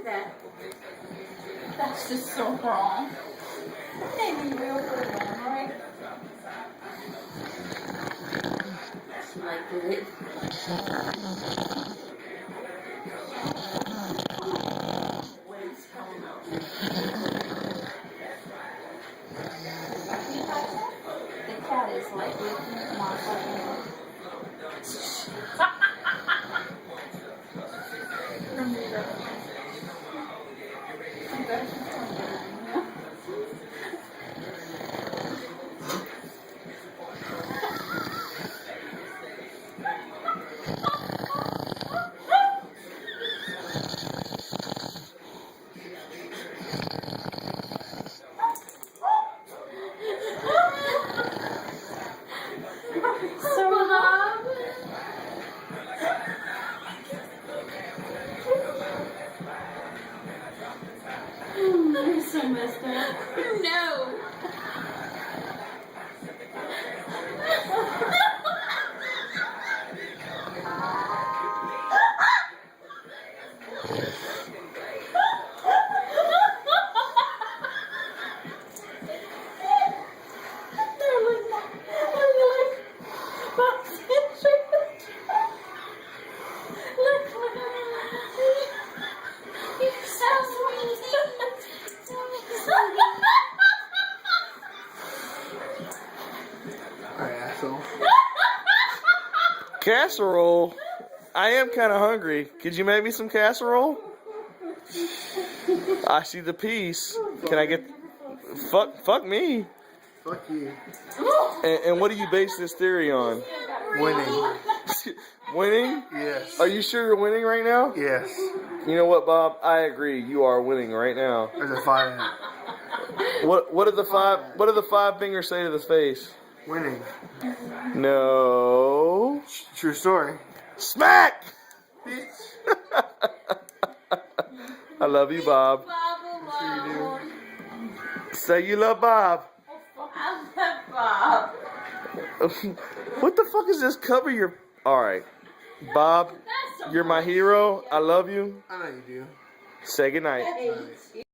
that. That's just so wrong. That made me real good, right? Like it. Where's home? The cat is like licking my fucking. You're so messed up. No. Casserole? I am kind of hungry. Could you make me some casserole? I see the piece. Can I get... Fuck me. Fuck you. And what do you base this theory on? Winning. Winning? Yes. Are you sure you're winning right now? Yes. You know what, Bob? I agree. You are winning right now. There's a 5 in it. What did the five fingers say to the face? Winning. No. True story. Smack! Bitch. I love you, Bob. Sure you do. Say you love Bob. I love Bob. What the fuck is this cover your... Alright. Bob, you're my hero. I love you. I know you do. Say goodnight. Hey.